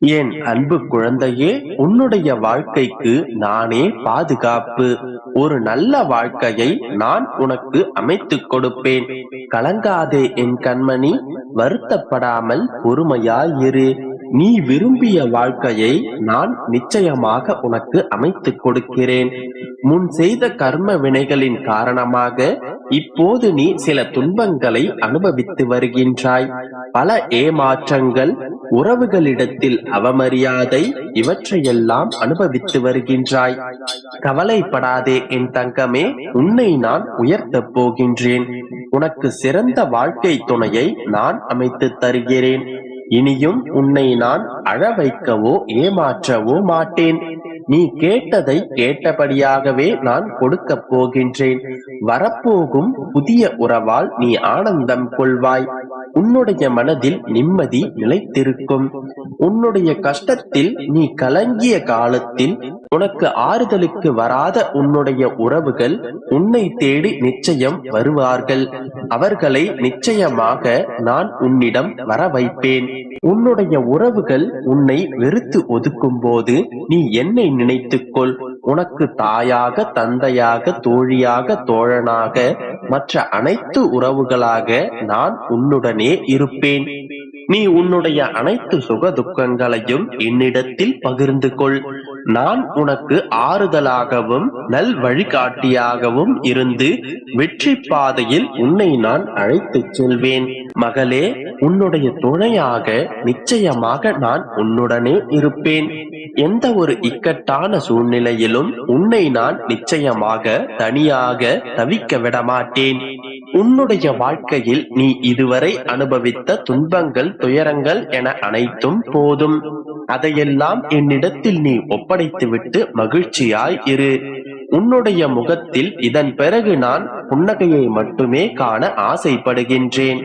என் அன்பு குழந்தையே, உன்னுடைய வாழ்க்கைக்கு நானே பாதுகாப்பு. ஒரு நல்ல வாழ்க்கையை நான் உனக்கு அமைத்துக் கொடுப்பேன். கலங்காதே என் கண்மணி, வருத்தப்படாமல் பொறுமையாயிரு. நீ விரும்பிய வாழ்க்கையை நான் நிச்சயமாக உனக்கு அமைத்துக் கொடுக்கிறேன். முன் செய்த கர்ம வினைகளின் காரணமாக இப்போது நீ சில துன்பங்களை அனுபவித்து வருகின்றாய். பல ஏமாற்றங்கள், உறவுகளிடத்தில் அவமரியாதை, இவற்றையெல்லாம் அனுபவித்து வருகின்றாய். கவலைப்படாதே என் தங்கமே, உன்னை நான் உயர்த்தப் போகின்றேன். உனக்கு சிறந்த வாழ்க்கை துணையை நான் அமைத்து தருகிறேன். இனியும் உன்னை நான் அழ வைக்கவோ ஏமாற்றவோ மாட்டேன். நீ கேட்டதை கேட்டபடியாகவே நான் கொடுக்கப் போகின்றேன். வரப்போகும் புதிய உறவால் நீ ஆனந்தம் கொள்வாய். உன்னுடைய மனதில் நிம்மதி நிலைத்திருக்கும். உன்னுடைய கஷ்டத்தில் நீ கலங்கிய காலத்தில் உனக்கு ஆறுதலுக்கு வராத உன்னுடைய உறவுகள் உன்னை தேடி நிச்சயம் வருவார்கள். அவர்களை நிச்சயமாக நான் உன்னிடம் வர வைப்பேன். உன்னுடைய உறவுகள் உன்னை வெறுத்து ஒதுக்கும் போது நீ என்னை நினைத்துக்கொள். உனக்கு தாயாக, தந்தையாக, தோழியாக, தோழனாக, மற்ற அனைத்து உறவுகளாக நான் உன்னுடனே இருப்பேன். நீ உன்னுடைய அனைத்து சுக துக்கங்களையும் என்னிடத்தில் பகிர்ந்து கொள். நான் உனக்கு ஆறுதலாகவும் நல் வழிகாட்டியாகவும் இருந்து வெற்றி பாதையில் உன்னை நான் அழைத்துச் செல்வேன். மகளே, உன்னுடைய துணையாக நிச்சயமாக நான் உன்னுடனே இருப்பேன். எந்த ஒரு இக்கட்டான சூழ்நிலையிலும் உன்னை நான் நிச்சயமாக தனியாக தவிக்க விடமாட்டேன். உன்னுடைய வாழ்க்கையில் நீ இதுவரை அனுபவித்த துன்பங்கள், துயரங்கள் என அனைத்தும் போதும். அதையெல்லாம் என்னிடத்தில் நீ ஒப்படைத்துவிட்டு மகிழ்ச்சியாய் இரு. உன்னுடைய முகத்தில் இதன் பிறகு நான் புன்னகையை மட்டுமே காண ஆசைப்படுகின்றேன்.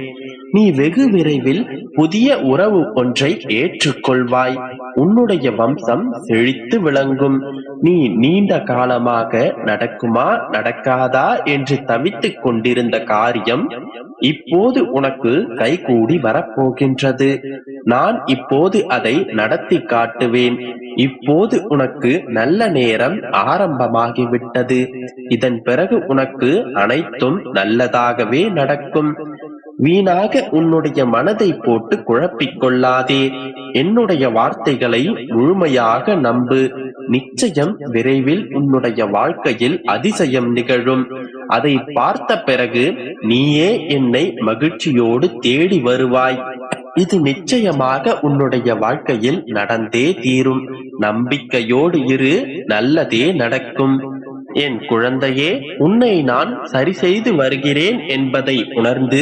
நீ வெகு விரைவில் புதிய உறவு ஒன்றை ஏற்றுக்கொள்வாய். உன்னுடைய வம்சம் செழித்து விளங்கும். நீ நீண்ட காலமாக நடக்குமா நடக்காதா என்று தவித்துக் கொண்டிருந்த காரியம் இப்போது உனக்கு கைகூடி வரப்போகின்றது. நான் இப்போது அதை நடத்தி காட்டுவேன். இப்போது உனக்கு நல்ல நேரம் ஆரம்பமாகிவிட்டது. இதன் பிறகு உனக்கு அனைத்தும் நல்லதாகவே நடக்கும். வீணாக உன்னுடைய மனதை போட்டு குழப்பிக் கொள்ளாதே. என்னுடைய வார்த்தைகளை முழுமையாக நம்பு. நிச்சயம் விரைவில் உன்னுடைய வாழ்க்கையில் அதிசயம் நிகழும். அதை பார்த்த பிறகு நீயே என்னை மகிழ்ச்சியோடு தேடி வருவாய். இது நிச்சயமாக உன்னுடைய வாழ்க்கையில் நடந்தே தீரும். நம்பிக்கையோடு இரு, நல்லதே நடக்கும். என் குழந்தையே, உன்னை நான் சரி செய்து வருகிறேன் என்பதை உணர்ந்து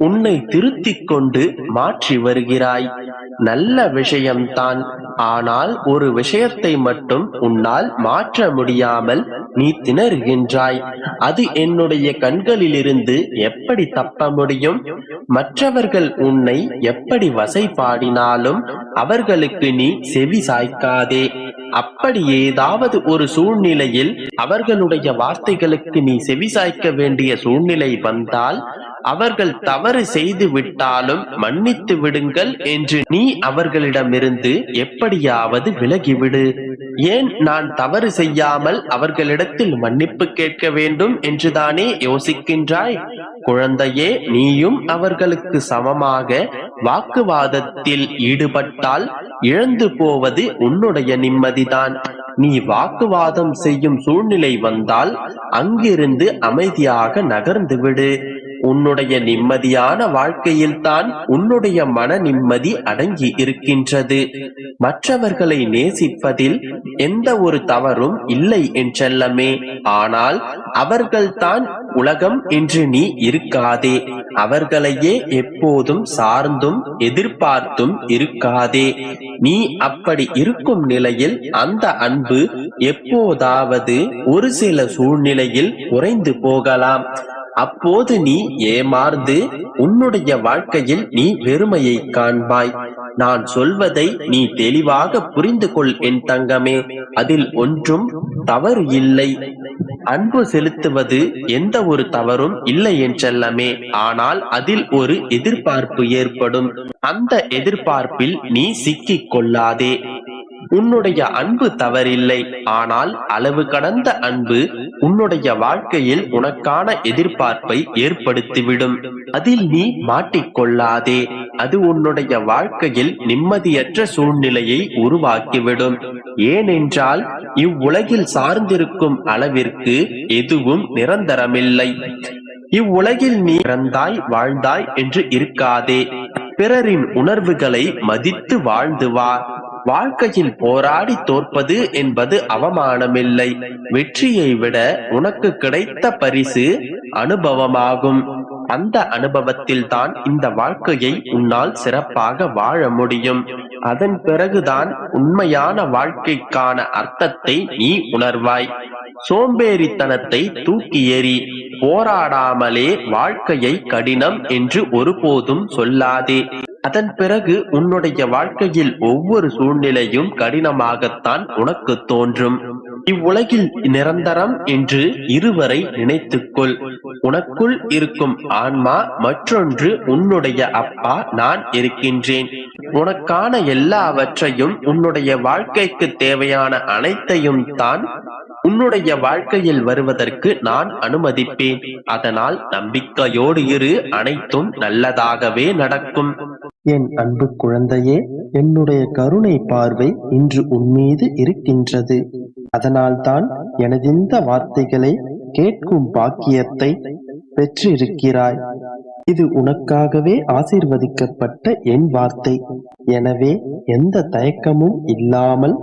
உன்னை திருத்திக் கொண்டு மாற்றி வருகிறாய். நல்ல விஷயம்தான். ஆனால் ஒரு விஷயத்தை மட்டும் உன்னால் மாற்ற முடியாமல் நீ திணறுகின்றாய். அது என்னுடைய கண்களிலிருந்து எப்படி தப்ப முடியும்? மற்றவர்கள் உன்னை எப்படி வசைபாடினாலும் அவர்களுக்கு நீ செவி சாய்க்காதே. அப்படி ஏதாவது ஒரு சூழ்நிலையில் அவர்களுடைய வார்த்தைகளுக்கு நீ செவிசாய்க்க வேண்டிய சூழ்நிலை வந்தால், அவர்கள் தவறு செய்து விட்டாலும் மன்னித்து விடுங்கள் என்று நீ அவர்களிடமிருந்து எப்படியாவது விலகிவிடு. ஏன் நான் தவறு செய்யாமல் அவர்களிடத்தில் மன்னிப்பு கேட்க வேண்டும் என்றுதானே யோசிக்கின்றாய்? குழந்தையே, நீயும் அவர்களுக்கு சமமாக வாக்குவாதத்தில் ஈடுபட்டால் இழந்து போவது உன்னுடைய நிம்மதிதான். நீ வாக்குவாதம் செய்யும் சூழ்நிலை வந்தால் அங்கிருந்து அமைதியாக நகர்ந்து விடு. உன்னுடைய நிம்மதியான வாழ்க்கையில்தான் உன்னுடைய மன நிம்மதி அடங்கி இருக்கின்றது. மற்றவர்களை நேசிப்பதில் எந்த ஒரு தவறும் இல்லை என்றெல்லமே. ஆனால் அவர்கள்தான் உலகம் என்று நீ இருக்காதே. அவர்களையே எப்போதும் சார்ந்தும் எதிர்பார்த்தும் இருக்காதே. நீ அப்படி இருக்கும் நிலையில் அந்த அன்பு எப்போதாவது ஒரு சில சூழ்நிலையில் குறைந்து போகலாம். அப்போது நீ ஏமாந்து உன்னுடைய வாழ்க்கையில் நீ வெறுமையை காண்பாய். நான் சொல்வதை நீ தெளிவாக புரிந்து கொள் என் தங்கமே. அதில் ஒன்றும் தவறு இல்லை. அன்பு செலுத்துவது எந்த ஒரு தவறும் இல்லை என் செல்லமே. ஆனால் அதில் ஒரு எதிர்பார்ப்பு ஏற்படும். அந்த எதிர்பார்ப்பில் நீ சிக்கிக் கொள்ளாதே. உன்னுடைய அன்பு தவறில்லை. ஆனால் அளவு கடந்த அன்பு உன்னுடைய வாழ்க்கையில் உனக்கான எதிர்பார்ப்பை ஏற்படுத்திவிடும். அதில் நீ மாட்டிக்கொள்ளாதே. அது உன்னுடைய வாழ்க்கையில் நிம்மதியற்ற சூழ்நிலையை உருவாக்கிவிடும். ஏனென்றால் இவ்வுலகில் சார்ந்திருக்கும் அளவிற்கு எதுவும் நிரந்தரமில்லை. இவ்வுலகில் நீ பிறந்தாய் வாழ்ந்தாய் என்று இருக்காதே. பிறரின் உணர்வுகளை மதித்து வாழ்ந்து வா. வாழ்க்கையில் போராடி தோற்பது என்பது அவமானமில்லை. வெற்றியை விட உனக்கு கிடைத்த பரிசு அனுபவமாகும். அந்த அனுபவத்தில் தான் இந்த வாழ்க்கையை உன்னால் சிறப்பாக வாழ முடியும். அதன் பிறகுதான் உண்மையான வாழ்க்கைக்கான அர்த்தத்தை நீ உணர்வாய். சோம்பேறித்தனத்தை தூக்கி எறி. போராடாமலே வாழ்க்கையை கடினம் என்று ஒருபோதும் சொல்லாதே. அதன் பிறகு உன்னுடைய வாழ்க்கையில் ஒவ்வொரு சூழ்நிலையும் கடினமாகத்தான் உனக்கு தோன்றும். இவ்வுலகில் நிரந்தரம் என்று இருவரை நினைத்துக்கொள். உனக்குள் இருக்கும் ஆன்மா மற்றொன்று உன்னுடைய அப்பா நான் இருக்கின்றேன். உனக்கான எல்லாவற்றையும் உன்னுடைய வாழ்க்கைக்கு தேவையான அனைத்தையும் தான் உன்னுடைய வாழ்க்கையில் வருவதற்கு நான் அனுமதிப்பேன். அதனால் நம்பிக்கையோடு இரு. அனைத்தும் நல்லதாகவே நடக்கும். என் அன்பு குழந்தையே, என்னுடைய கருணை பார்வை இன்று உன்மீது இருக்கின்றது. அதனால்தான் எனதிந்த வார்த்தைகளை கேட்கும் பாக்கியத்தை பெற்றிருக்கிறாய். இது உனக்காகவே ஆசீர்வதிக்கப்பட்ட என் வார்த்தை. எனவே எந்த தயக்கமும் இல்லாமல்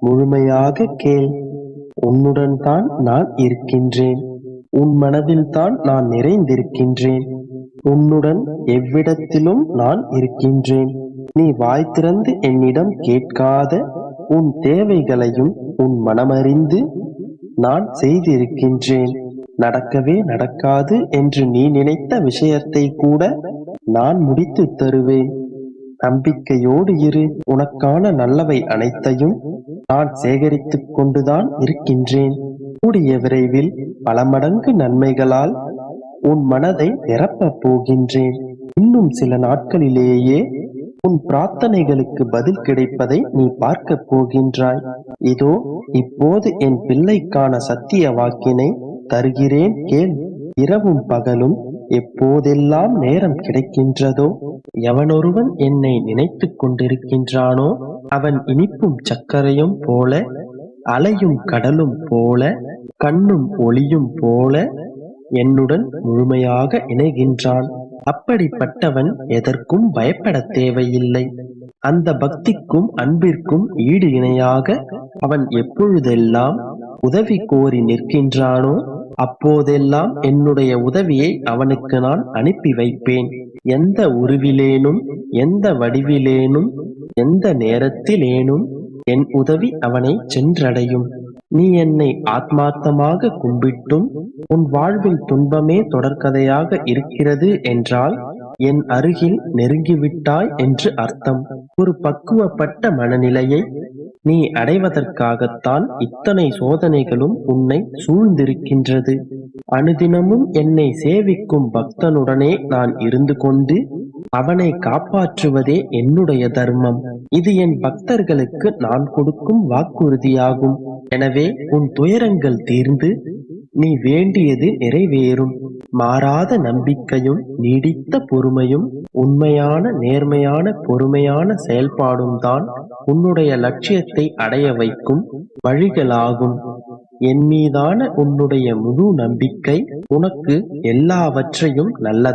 முழுமையாக கேள். உன்னுடன் தான் நான் இருக்கின்றேன். உன் மனதில் தான் நான் நிறைந்திருக்கின்றேன். உன்னுடன் எவ்விடத்திலும் நான் இருக்கின்றேன். நீ வாய் திறந்து என்னிடம் கேட்காத உன் தேவைகளையும் உன் மனமறிந்து நான் செய்திருக்கின்றேன். நடக்கவே நடக்காது என்று நீ நினைத்த விஷயத்தை கூட நான் முடித்து தருவேன். நம்பிக்கையோடு இரு. உனக்கான நல்லவை அனைத்தையும் நான் சேகரித்துக் கொண்டுதான் இருக்கின்றேன். கூடிய விரைவில் பல மடங்கு நன்மைகளால் உன் மனதை நிரப்பப் போகின்றேன். இன்னும் சில நாட்களிலேயே உன் பிரார்த்தனைகளுக்கு பதில் கிடைப்பதை நீ பார்க்க போகின்றாய். இதோ இப்போது என் பிள்ளைக்கான சத்திய வாக்கினை தருகிறேன் கேள். இரவும் பகலும் எப்போதெல்லாம் நேரம் கிடைக்கின்றதோ, எவனொருவன் என்னை நினைத்துக் கொண்டிருக்கின்றானோ அவன் இனிப்பும் சர்க்கரையும் போல, அலையும் கடலும் போல, கண்ணும் ஒளியும் போல என்னுடன் முழுமையாக இணைகின்றான். அப்படிப்பட்டவன் எதற்கும் பயப்பட தேவையில்லை. அந்த பக்திக்கும் அன்பிற்கும் ஈடு இணையாக அவன் எப்பொழுதெல்லாம் உதவி கோரி நிற்கின்றானோ அப்போதெல்லாம் என்னுடைய உதவியை அவனுக்கு நான் அனுப்பி வைப்பேன். எந்த உருவிலேனும் எந்த வடிவிலேனும் எந்த நேரத்திலேனும் என் உதவி அவனை சென்றடையும். நீ என்னை ஆத்மார்த்தமாக கும்பிட்டும் உன் வாழ்வில் துன்பமே தொடர்கதையாக இருக்கிறது என்றால் என் அருகில் நெருங்கிவிட்டாய் என்று அர்த்தம். ஒரு பக்குவப்பட்ட மனநிலையை நீ அடைவதற்காகத்தான் இத்தனை சோதனைகளும் உன்னை சூழ்ந்திருக்கின்றது. அனுதினமும் என்னை சேவிக்கும் பக்தனுடனே நான் இருந்து கொண்டு அவனை காப்பாற்றுவதே என்னுடைய தர்மம். இது என் பக்தர்களுக்கு நான் கொடுக்கும் வாக்குறுதியாகும். எனவே உன் துயரங்கள் தீர்ந்து நீ வேண்டியது நிறைவேறும். மாறாத நம்பிக்கையும் நீடித்த பொறுமையும் உண்மையான நேர்மையான பொறுமையான செயல்பாடும் தான் உன்னுடைய லட்சியத்தை அடைய வைக்கும் வழிகளாகும். என் மீதான உன்னுடைய முழு நம்பிக்கை உனக்கு எல்லாவற்றையும் நல்லதா